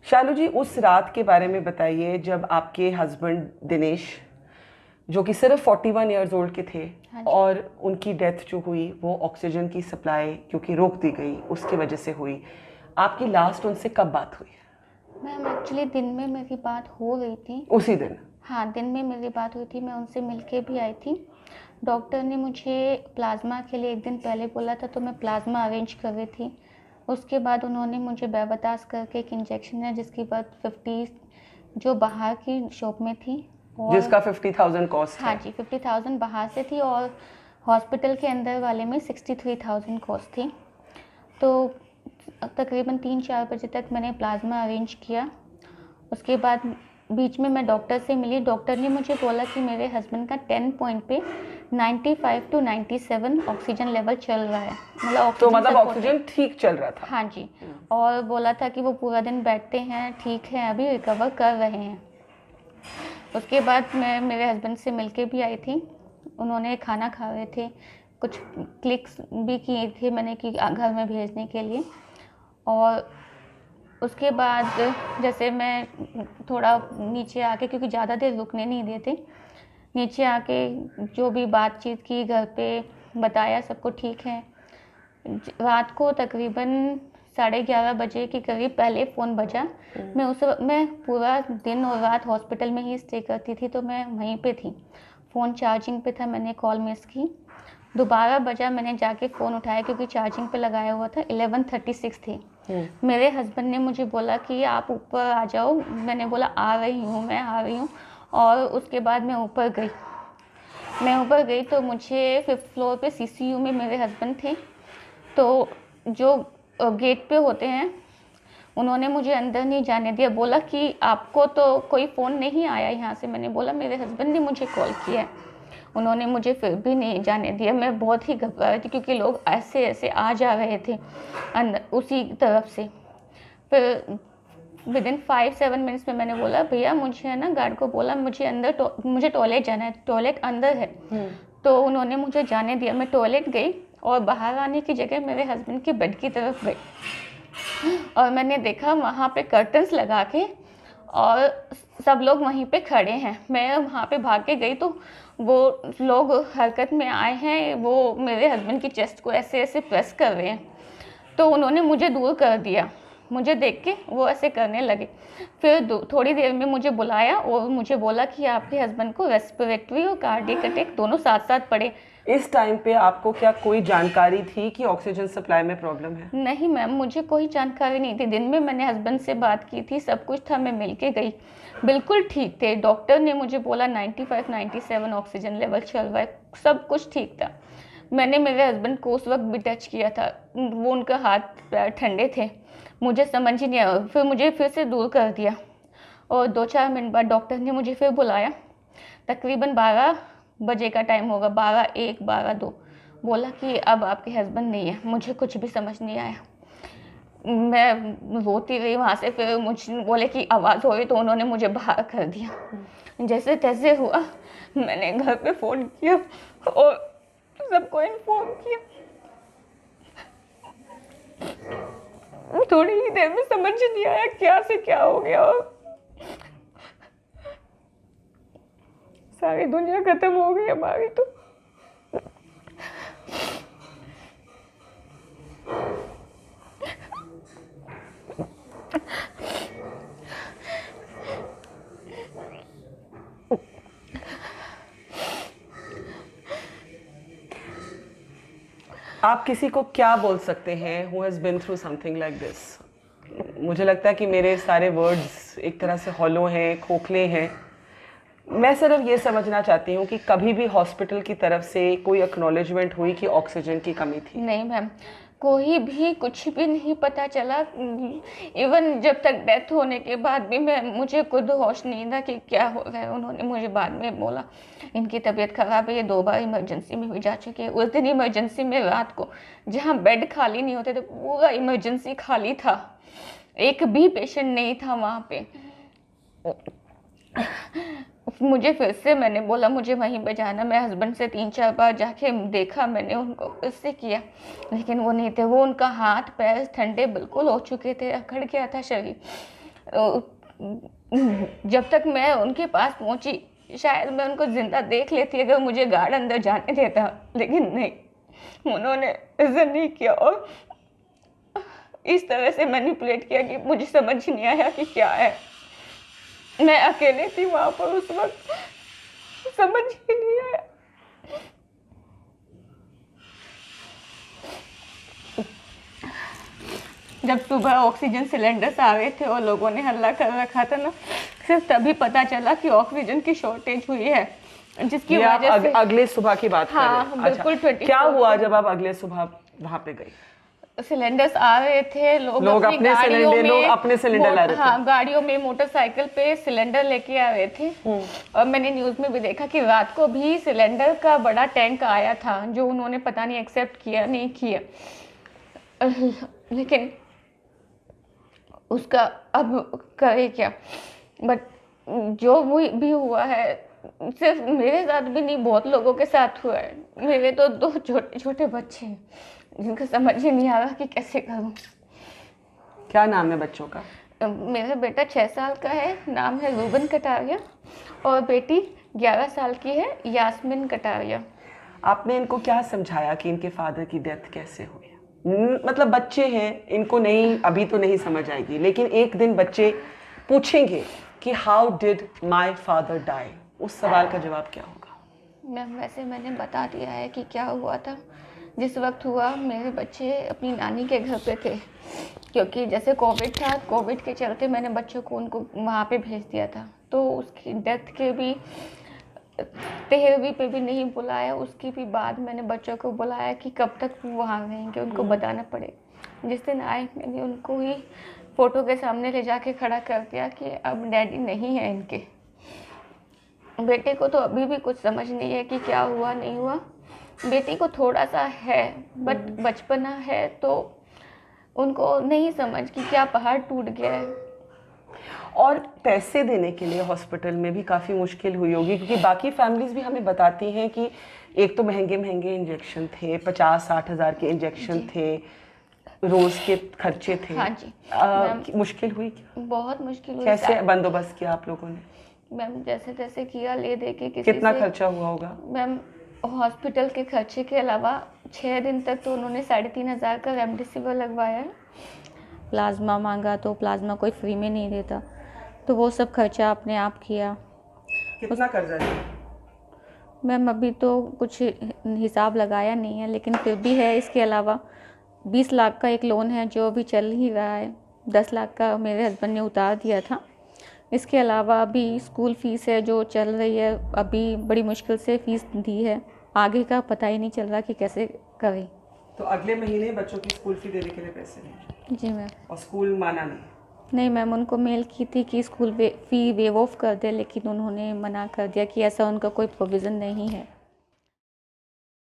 शालू जी, उस रात के बारे में बताइए जब आपके हस्बैंड दिनेश, जो कि सिर्फ 41 ईयर्स ओल्ड के थे, हाँ जी। और उनकी डेथ जो हुई वो ऑक्सीजन की सप्लाई क्योंकि रोक दी गई उसकी वजह से हुई। आपकी लास्ट उनसे कब बात हुई? मैम एक्चुअली दिन में मेरी बात हो रही थी। उसी दिन? हाँ, दिन में मेरी बात हुई थी, मैं उनसे मिलके भी आई थी। डॉक्टर ने मुझे प्लाज्मा के लिए एक दिन पहले बोला था, तो मैं प्लाज्मा अरेंज कर रही थी। उसके बाद उन्होंने मुझे बेवतास करके एक इंजेक्शन है जिसकी बात 50 जो बाहर की शॉप में थी, और जिसका 50,000 कॉस्ट हाँ है। जी 50,000 बाहर से थी और हॉस्पिटल के अंदर वाले में 63,000 कॉस्ट थी। तो तकरीबन 3-4 बजे तक मैंने प्लाज्मा अरेंज किया। उसके बाद बीच में मैं डॉक्टर से मिली। डॉक्टर ने मुझे बोला कि मेरे हस्बैंड का 10 पॉइंट पे 95 टू 97 ऑक्सीजन लेवल चल रहा है, तो ऑक्सीजन मतलब सपोर्ट है। ऑक्सीजन ठीक चल रहा था? हाँ जी। और बोला था कि वो पूरा दिन बैठते हैं, ठीक है, अभी रिकवर कर रहे हैं। उसके बाद मैं मेरे हस्बैंड से मिलके भी आई थी। उन्होंने खाना खा रहे थे, कुछ क्लिक्स भी किए थे मैंने कि घर में भेजने के लिए। और उसके बाद जैसे मैं थोड़ा नीचे आके, क्योंकि ज़्यादा देर रुकने नहीं देते, नीचे आके जो भी बातचीत की घर पे, बताया सबको ठीक है। रात को तकरीबन 11:30 बजे के करीब पहले फ़ोन बजा। मैं पूरा दिन और रात हॉस्पिटल में ही स्टे करती थी, तो मैं वहीं पे थी। फ़ोन चार्जिंग पे था, मैंने कॉल मिस की। दोबारा बजा, मैंने जाके फ़ोन उठाया क्योंकि चार्जिंग पे लगाया हुआ था। 11:36 थी। मेरे हस्बैंड ने मुझे बोला कि आप ऊपर आ जाओ। मैंने बोला आ रही हूँ, मैं आ रही हूँ। और उसके बाद मैं ऊपर गई तो मुझे 5th फ्लोर पे सीसीयू में मेरे हस्बैंड थे। तो जो गेट पे होते हैं, उन्होंने मुझे अंदर नहीं जाने दिया। बोला कि आपको तो कोई फ़ोन नहीं आया यहाँ से। मैंने बोला मेरे हस्बैंड ने मुझे कॉल किया है। उन्होंने मुझे फिर भी नहीं जाने दिया। मैं बहुत ही घबरा रही थी क्योंकि लोग ऐसे ऐसे आ जा रहे थे अंदर उसी तरफ से। फिर विदिन 5-7 मिनट्स में मैंने बोला भैया मुझे है ना, गार्ड को बोला मुझे मुझे टॉयलेट जाना है, टॉयलेट अंदर है। तो उन्होंने मुझे जाने दिया। मैं टॉयलेट गई और बाहर आने की जगह मेरे हस्बैंड के बेड की तरफ गई और मैंने देखा वहाँ पे कर्टन्स लगा के और सब लोग वहीं पे खड़े हैं। मैं वहाँ पे भाग के गई तो वो लोग हरकत में आए हैं, वो मेरे हस्बैंड की चेस्ट को ऐसे ऐसे प्रेस कर रहे हैं। तो उन्होंने मुझे दूर कर दिया। मुझे देख के वो ऐसे करने लगे। फिर थोड़ी देर में मुझे बुलाया और मुझे बोला कि आपके हस्बैंड को रेस्पिरेटरी और कार्डियक अटैक दोनों साथ साथ पड़े। इस टाइम पे आपको क्या कोई जानकारी थी कि ऑक्सीजन सप्लाई में प्रॉब्लम है? नहीं मैम, मुझे कोई जानकारी नहीं थी। दिन में मैंने हस्बैंड से बात की थी, सब कुछ था, मैं मिल के गई, बिल्कुल ठीक थे। डॉक्टर ने मुझे बोला 95-97 ऑक्सीजन लेवल चल रहा है, सब कुछ ठीक था। मैंने मेरे हस्बैंड को उस वक्त भी टच किया था, वो उनका हाथ पैर ठंडे थे, मुझे समझ ही नहीं आया। फिर मुझे फिर से दूर कर दिया और 2-4 मिनट बाद डॉक्टर ने मुझे फिर बुलाया। तकरीबन 12 बजे का टाइम होगा, 12-1, 12-2। बोला कि अब आपके हस्बैंड नहीं है। मुझे कुछ भी समझ नहीं आया, मैं रोती रही वहाँ से। फिर मुझे बोले कि आवाज़ हो रही, तो उन्होंने मुझे बाहर कर दिया। जैसे तैसे हुआ मैंने घर पे फ़ोन किया और सबको इन्फॉर्म किया। थोड़ी ही देर में समझ नहीं आया क्या से क्या हो गया और सारी दुनिया खत्म हो गई हमारी। तो आप किसी को क्या बोल सकते हैं who has been through something like this? मुझे लगता है कि मेरे सारे वर्ड्स एक तरह से हॉलो हैं, खोखले हैं। मैं सिर्फ ये समझना चाहती हूँ कि कभी भी हॉस्पिटल की तरफ से कोई एक्नॉलेजमेंट हुई कि ऑक्सीजन की कमी थी? नहीं मैम, कोई भी कुछ भी नहीं पता चला। इवन जब तक डेथ होने के बाद भी मुझे खुद होश नहीं था कि क्या हो रहा है। उन्होंने मुझे बाद में बोला इनकी तबीयत ख़राब है, ये 2 बार इमरजेंसी में भी जा चुके हैं। उस दिन इमरजेंसी में रात को जहाँ बेड खाली नहीं होते थे, पूरा इमरजेंसी खाली था, एक भी पेशेंट नहीं था वहाँ पे। मुझे फिर से मैंने बोला मुझे वहीं पे जाना। मैं हस्बैंड से 3-4 बार जाके देखा, मैंने उनको फिर से किया, लेकिन वो नहीं थे। वो उनका हाथ पैर ठंडे बिल्कुल हो चुके थे, अकड़ गया था शरीर। जब तक मैं उनके पास पहुंची शायद मैं उनको ज़िंदा देख लेती अगर मुझे गार्ड अंदर जाने देता, लेकिन नहीं, उन्होंने ऐसा नहीं किया और इस तरह से मैनिपुलेट किया कि मुझे समझ ही नहीं आया कि क्या है। मैं अकेले थी वहाँ पर उस वक्त, समझ ही नहीं आया। जब सुबह ऑक्सीजन सिलेंडर्स आ गए थे और लोगों ने हल्ला कर रखा था ना, सिर्फ तभी पता चला कि ऑक्सीजन की शॉर्टेज हुई है, जिसकी वजह से अगले सुबह की बात कर रहे हैं। बिल्कुल। अच्छा, क्या हुआ जब आप अगले सुबह वहाँ पे गई? सिलेंडर्स आ रहे थे, लोग अपने सिलेंडर ला रहे थे। हाँ, गाड़ियों में मोटरसाइकिल पे सिलेंडर लेके आ रहे थे। और मैंने न्यूज़ में भी देखा कि रात को भी सिलेंडर का बड़ा टैंक आया था, जो उन्होंने पता नहीं एक्सेप्ट किया नहीं किया, लेकिन उसका अब करे क्या। बट जो भी हुआ है सिर्फ मेरे साथ भी नहीं, बहुत लोगों के साथ हुआ है। मेरे तो 2 छोटे छोटे बच्चे हैं जिनका समझ ही नहीं आ रहा कि कैसे करूं। क्या नाम है बच्चों का? मेरा बेटा 6 साल का है, नाम है रूबन कटारिया, और बेटी 11 साल की है, यास्मिन कटारिया। आपने इनको क्या समझाया कि इनके फादर की डेथ कैसे हुई? मतलब बच्चे हैं, इनको नहीं, अभी तो नहीं समझ आएगी, लेकिन एक दिन बच्चे पूछेंगे कि how did my father die, उस सवाल का जवाब क्या होगा? मैम वैसे मैंने बता दिया है कि क्या हुआ था। जिस वक्त हुआ मेरे बच्चे अपनी नानी के घर पे थे, क्योंकि जैसे कोविड था, कोविड के चलते मैंने बच्चों को उनको वहाँ पे भेज दिया था। तो उसकी डेथ के भी 13वीं पे भी नहीं बुलाया, उसकी भी बाद मैंने बच्चों को बुलाया कि कब तक वो वहाँ रहेंगे, उनको बताना पड़े। जिस दिन आए मैंने उनको ही फ़ोटो के सामने ले जाके खड़ा कर दिया कि अब डैडी नहीं है इनके। बेटे को तो अभी भी कुछ समझ नहीं है कि क्या हुआ नहीं हुआ। बेटी को थोड़ा सा है, बट बचपना है तो उनको नहीं समझ कि क्या पहाड़ टूट गया है। और पैसे देने के लिए हॉस्पिटल में भी काफ़ी मुश्किल हुई होगी, क्योंकि बाकी फैमिलीज भी हमें बताती हैं कि एक तो महंगे महंगे इंजेक्शन थे, 50-60 हज़ार के इंजेक्शन थे, रोज़ के खर्चे थे। हाँ जी। मुश्किल हुई क्या? बहुत मुश्किल हुई। कैसे बंदोबस्त किया आप लोगों ने? मैम जैसे तैसे किया, ले दे के किसी कितना से। खर्चा हुआ होगा? मैम हॉस्पिटल के खर्चे के अलावा 6 दिन तक तो उन्होंने 3,500 का रेमडेसिविर लगवाया है। प्लाज्मा मांगा तो प्लाज्मा कोई फ्री में नहीं देता, तो वो सब खर्चा अपने आप किया। कितना कर्जा है? मैम अभी तो कुछ हिसाब लगाया नहीं है, लेकिन फिर भी है। इसके अलावा 20 लाख का एक लोन है जो अभी चल ही रहा है। 10 लाख का मेरे हस्बैंड ने उतार दिया था। इसके अलावा अभी स्कूल फ़ीस है जो चल रही है, अभी बड़ी मुश्किल से फ़ीस दी है, आगे का पता ही नहीं चल रहा कि कैसे करें। तो अगले महीने बच्चों की स्कूल फ़ी देने के लिए पैसे नहीं? जी मैम। और स्कूल माना नहीं? नहीं मैम, उनको मेल की थी कि स्कूल फ़ी वेव ऑफ कर दे, लेकिन उन्होंने मना कर दिया कि ऐसा उनका कोई प्रोविज़न नहीं है।